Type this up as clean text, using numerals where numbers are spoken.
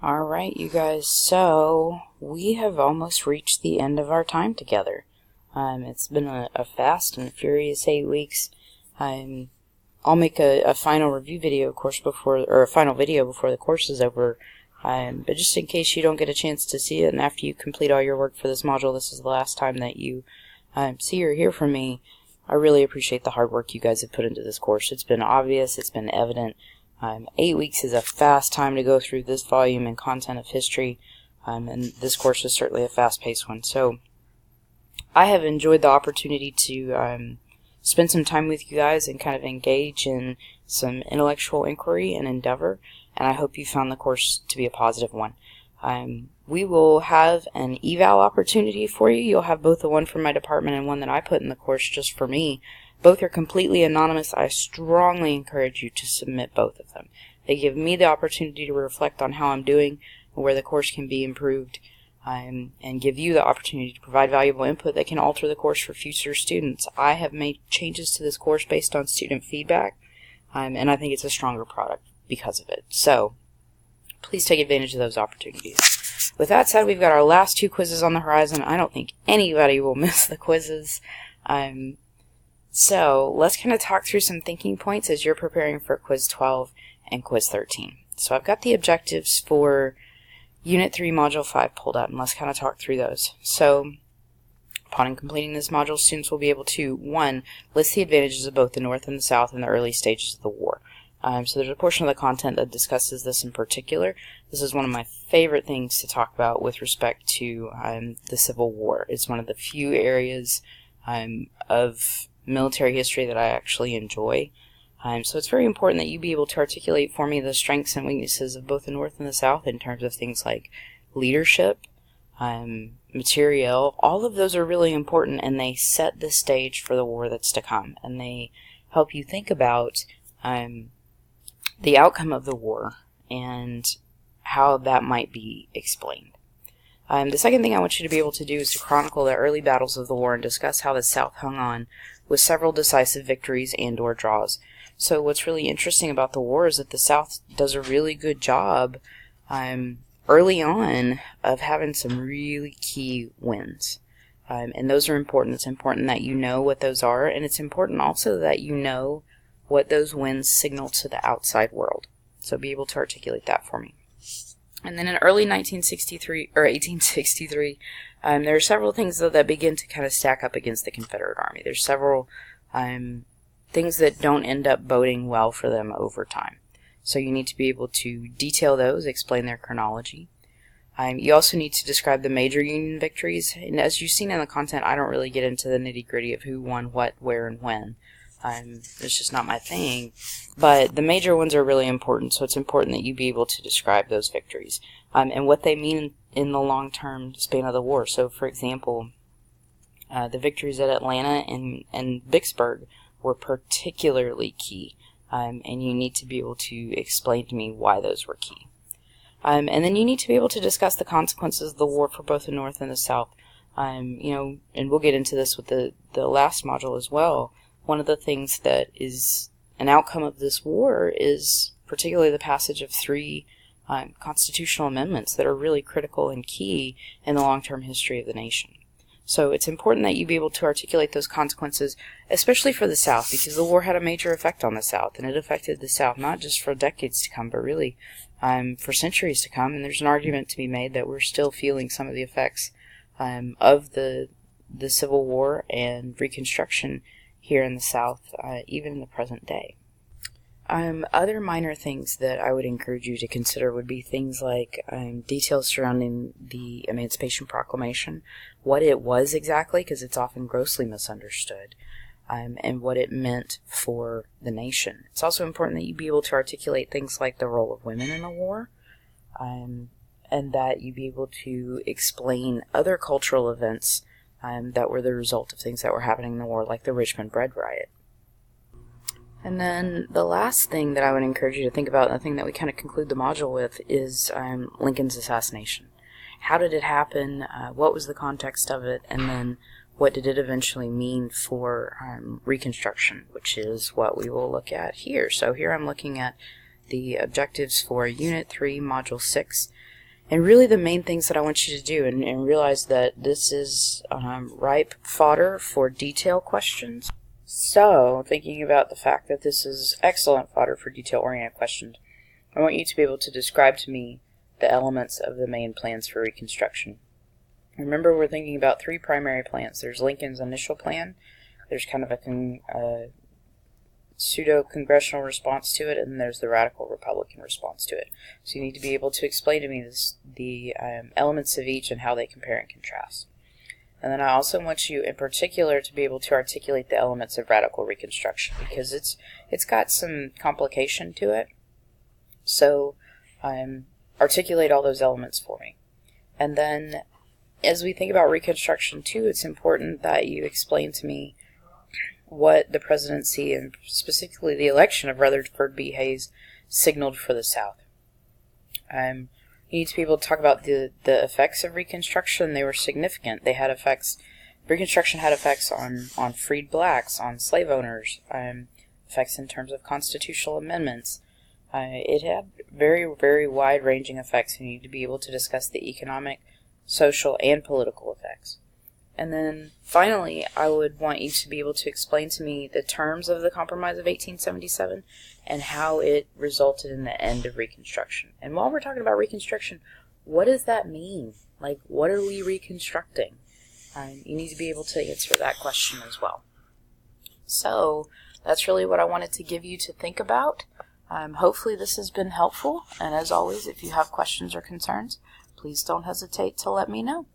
Alright, you guys, so we have almost reached the end of our time together. It's been a fast and furious 8 weeks. I'll make a final review video, of course, or a final video before the course is over. But just in case you don't get a chance to see it, and after you complete all your work for this module, this is the last time that you see or hear from me. I really appreciate the hard work you guys have put into this course. It's been obvious, it's been evident. 8 weeks is a fast time to go through this volume and content of history, and this course is certainly a fast-paced one. So I have enjoyed the opportunity to spend some time with you guys and kind of engage in some intellectual inquiry and endeavor, and I hope you found the course to be a positive one. We will have an eval opportunity for you. You'll have both the one from my department and one that I put in the course just for me. Both are completely anonymous. I strongly encourage you to submit both of them. They give me the opportunity to reflect on how I'm doing and where the course can be improved, and give you the opportunity to provide valuable input that can alter the course for future students. I have made changes to this course based on student feedback, and I think it's a stronger product because of it. So please take advantage of those opportunities. With that said, we've got our last 2 quizzes on the horizon. I don't think anybody will miss the quizzes. So let's kind of talk through some thinking points as you're preparing for Quiz 12 and Quiz 13. So I've got the objectives for Unit 3, Module 5 pulled up, and let's kind of talk through those. So upon completing this module, students will be able to, 1, list the advantages of both the North and the South in the early stages of the war. So there's a portion of the content that discusses this in particular. This is one of my favorite things to talk about with respect to the Civil War. It's one of the few areas of military history that I actually enjoy. So it's very important that you be able to articulate for me the strengths and weaknesses of both the North and the South in terms of things like leadership, materiel. All of those are really important, and they set the stage for the war that's to come, and they help you think about the outcome of the war and how that might be explained. The second thing I want you to be able to do is to chronicle the early battles of the war and discuss how the South hung on with several decisive victories and/or draws. So what's really interesting about the war is that the South does a really good job early on of having some really key wins. And those are important. It's important that you know what those are, and it's important also that you know what those wins signal to the outside world. So be able to articulate that for me. And then in early 1863, there are several things though that begin to kind of stack up against the Confederate Army. There's several things that don't end up boding well for them over time. So you need to be able to detail those, explain their chronology. You also need to describe the major Union victories. And as you've seen in the content, I don't really get into the nitty-gritty of who won what, where, and when. It's just not my thing. But the major ones are really important, so it's important that you be able to describe those victories and what they mean in the long-term span of the war. So, for example, the victories at Atlanta and Vicksburg were particularly key, and you need to be able to explain to me why those were key. And then you need to be able to discuss the consequences of the war for both the North and the South. And we'll get into this with the last module as well. One of the things that is an outcome of this war is particularly the passage of 3 constitutional amendments that are really critical and key in the long-term history of the nation. So it's important that you be able to articulate those consequences, especially for the South, because the war had a major effect on the South, and it affected the South not just for decades to come, but really for centuries to come. And there's an argument to be made that we're still feeling some of the effects of the Civil War and Reconstruction here in the South, even in the present day. Other minor things that I would encourage you to consider would be things like details surrounding the Emancipation Proclamation, what it was exactly, because it's often grossly misunderstood, and what it meant for the nation. It's also important that you be able to articulate things like the role of women in the war, and that you be able to explain other cultural events that were the result of things that were happening in the war, like the Richmond Bread Riot. And then the last thing that I would encourage you to think about, and the thing that we kind of conclude the module with, is Lincoln's assassination. How did it happen? What was the context of it? And then what did it eventually mean for Reconstruction, which is what we will look at here. So here I'm looking at the objectives for Unit 3, Module 6. And really the main things that I want you to do, and realize that this is ripe fodder for detail questions. So, thinking about the fact that this is excellent fodder for detail-oriented questions, I want you to be able to describe to me the elements of the main plans for Reconstruction. Remember, we're thinking about three primary plans. There's Lincoln's initial plan, there's kind of a pseudo-congressional response to it, and then there's the radical Republican response to it. So you need to be able to explain to me the elements of each and how they compare and contrast. And then I also want you in particular to be able to articulate the elements of radical Reconstruction, because it's got some complication to it. So articulate all those elements for me. And then as we think about Reconstruction too, it's important that you explain to me what the presidency and specifically the election of Rutherford B. Hayes signaled for the South. You need to be able to talk about the effects of Reconstruction. They were significant. They had effects. Reconstruction had effects on freed blacks, on slave owners, effects in terms of constitutional amendments. It had very, very wide-ranging effects. You need to be able to discuss the economic, social, and political effects. And then, finally, I would want you to be able to explain to me the terms of the Compromise of 1877 and how it resulted in the end of Reconstruction. And while we're talking about Reconstruction, what does that mean? Like, what are we reconstructing? You need to be able to answer that question as well. So, that's really what I wanted to give you to think about. Hopefully this has been helpful, and as always, if you have questions or concerns, please don't hesitate to let me know.